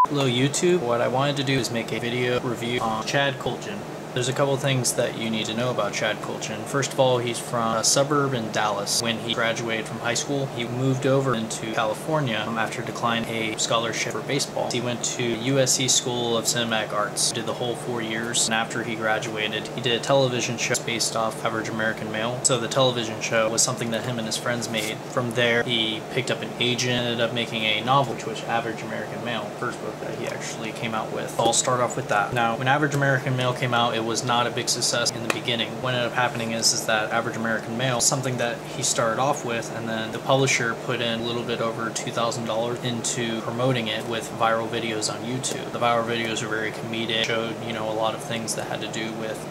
Hello YouTube, what I wanted to do is make a video review on Chad Kultgen. There's a couple things that you need to know about Chad Kultgen. First of all, he's from a suburb in Dallas. When he graduated from high school, he moved over into California after declining a scholarship for baseball. He went to USC School of Cinematic Arts, did the whole 4 years, and after he graduated, he did a television show based off Average American Male. So the television show was something that him and his friends made. From there, he picked up an agent, ended up making a novel, which was Average American Male, first book that he actually came out with. I'll start off with that. Now, when Average American Male came out, it was not a big success in the beginning. What ended up happening is that Average American Male, something that he started off with, and then the publisher put in a little bit over $2,000 into promoting it with viral videos on YouTube. The viral videos were very comedic, showed, a lot of things that had to do with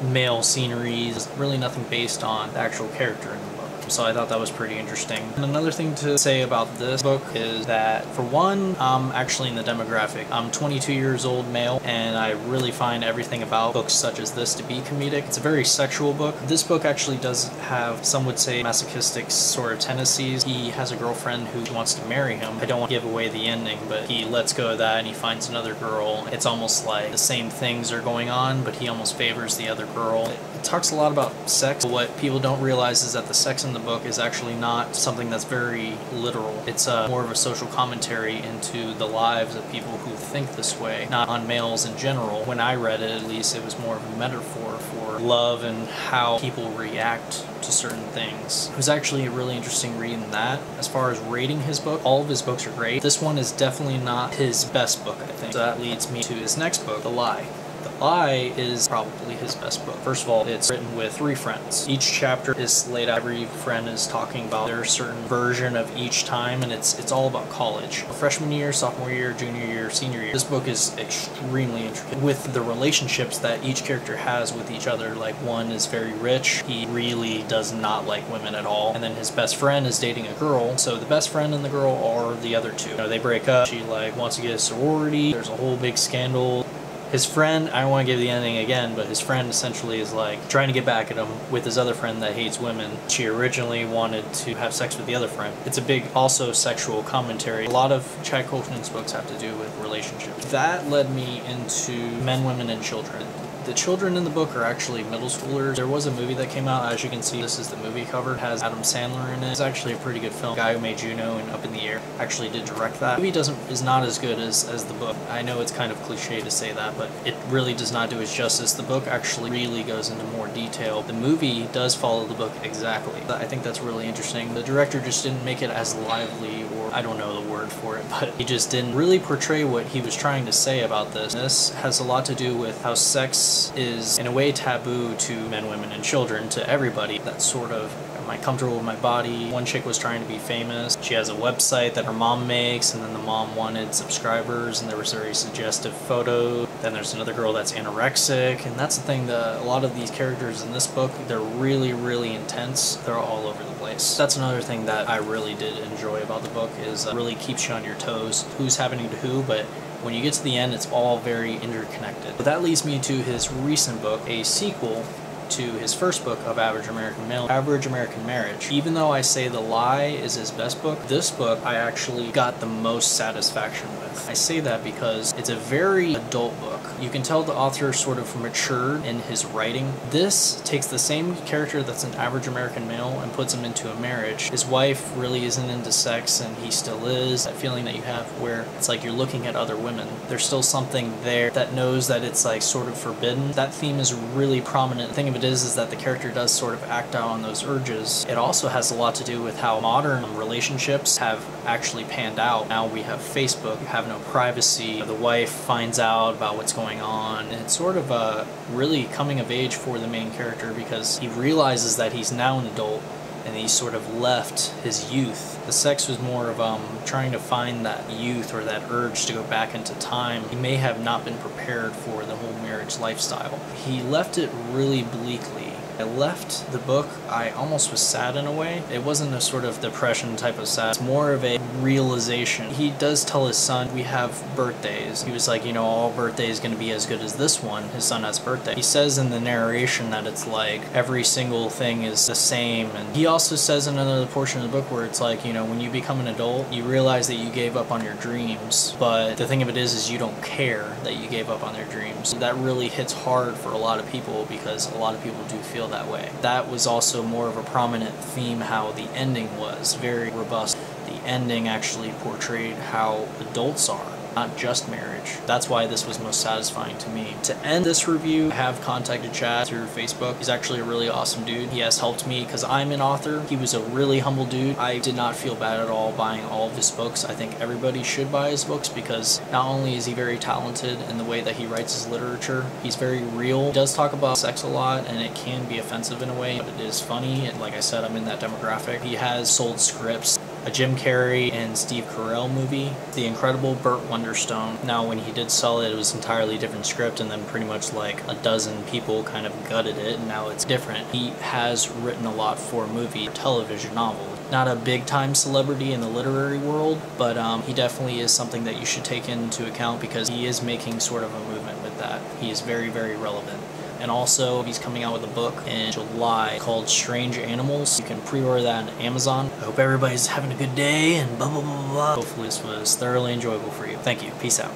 male sceneries, really nothing based on the actual character in the book. So I thought that was pretty interesting. And another thing to say about this book is that, for one, I'm actually in the demographic. I'm 22 years old, male, and I really find everything about books such as this to be comedic. It's a very sexual book. This book actually does have, some would say, masochistic sort of tendencies. He has a girlfriend who wants to marry him. I don't want to give away the ending, but he lets go of that and he finds another girl. It's almost like the same things are going on, but he almost favors the other girl. It talks a lot about sex, but what people don't realize is that the sex in the book is actually not something that's very literal. It's more of a social commentary into the lives of people who think this way, not on males in general. When I read it, at least, it was more of a metaphor for love and how people react to certain things. It was actually really interesting reading that. As far as rating his book, all of his books are great. This one is definitely not his best book, I think. So that leads me to his next book, The Lie. The Lie is probably his best book. First of all, it's written with 3 friends. Each chapter is laid out. Every friend is talking about their certain version of each time, and it's all about college. Freshman year, sophomore year, junior year, senior year. This book is extremely intricate with the relationships that each character has with each other. Like, one is very rich. He really does not like women at all. And then his best friend is dating a girl. So the best friend and the girl are the other two. They break up. She wants to get a sorority. There's a whole big scandal. His friend, I don't want to give the ending again, but his friend essentially is trying to get back at him with his other friend that hates women. She originally wanted to have sex with the other friend. It's a big, also, sexual commentary. A lot of Chad Kultgen's books have to do with relationships. That led me into Men, Women, and Children. The children in the book are actually middle schoolers. There was a movie that came out. As you can see, this is the movie cover. It has Adam Sandler in it. It's actually a pretty good film. The guy who made Juno and Up in the Air actually did direct that. The movie is not as good as the book. I know it's kind of cliche to say that, but it really does not do its justice. The book actually really goes into more detail. The movie does follow the book exactly. I think that's really interesting. The director just didn't make it as lively, or I don't know the word for it, but he just didn't really portray what he was trying to say about this. This has a lot to do with how sex is in a way taboo to men, women, and children, to everybody. That's sort of, am I comfortable with my body? One chick was trying to be famous. She has a website that her mom makes, and then the mom wanted subscribers, and there was very suggestive photos. Then there's another girl that's anorexic, and that's the thing, that a lot of these characters in this book, they're really, really intense. They're all over the place. That's another thing that I really did enjoy about the book, is really keeps you on your toes. Who's happening to who, but when you get to the end, it's all very interconnected. But that leads me to his recent book, a sequel to his first book of Average American Male, Average American Marriage. Even though I say The Lie is his best book, this book I actually got the most satisfaction with. I say that because it's a very adult book. You can tell the author sort of matured in his writing. This takes the same character that's an average American male and puts him into a marriage. His wife really isn't into sex, and he still is. That feeling that you have where it's like you're looking at other women. There's still something there that knows that it's sort of forbidden. That theme is really prominent. The thing of it is that the character does sort of act out on those urges. It also has a lot to do with how modern relationships have actually panned out. Now we have Facebook, you have no privacy. The wife finds out about what's going on. And it's sort of a really coming of age for the main character, because he realizes that he's now an adult and he's sort of left his youth. The sex was more of trying to find that youth, or that urge to go back into time. He may have not been prepared for the whole marriage lifestyle. He left it really bleakly I left the book, I almost was sad in a way. It wasn't a sort of depression type of sad, it's more of a realization. He does tell his son, we have birthdays. He was like, you know, all birthday is going to be as good as this one. His son has birthday. He says in the narration that it's like every single thing is the same. And he also says in another portion of the book where it's like, you know, when you become an adult, you realize that you gave up on your dreams. But the thing of it is you don't care that you gave up on their dreams. That really hits hard for a lot of people because a lot of people do feel that way. That was also more of a prominent theme how the ending was, very robust. The ending actually portrayed how adults are, not just marriage. That's why this was most satisfying to me. To end this review, I have contacted Chad through Facebook. He's actually a really awesome dude. He has helped me because I'm an author. He was a really humble dude. I did not feel bad at all buying all of his books. I think everybody should buy his books because not only is he very talented in the way that he writes his literature, he's very real. He does talk about sex a lot and it can be offensive in a way, but it is funny. And like I said, I'm in that demographic. He has sold scripts. A Jim Carrey and Steve Carell movie, The Incredible Burt Wonderstone. Now when he did sell it, it was an entirely different script and then pretty much like a dozen people kind of gutted it and now it's different. He has written a lot for movie, television, novel. Not a big time celebrity in the literary world, but he definitely is something that you should take into account because he is making sort of a movement with that. He is very, very relevant. And also, he's coming out with a book in July called Strange Animals. You can pre-order that on Amazon. I hope everybody's having a good day and blah, blah, blah, blah. Hopefully this was thoroughly enjoyable for you. Thank you. Peace out.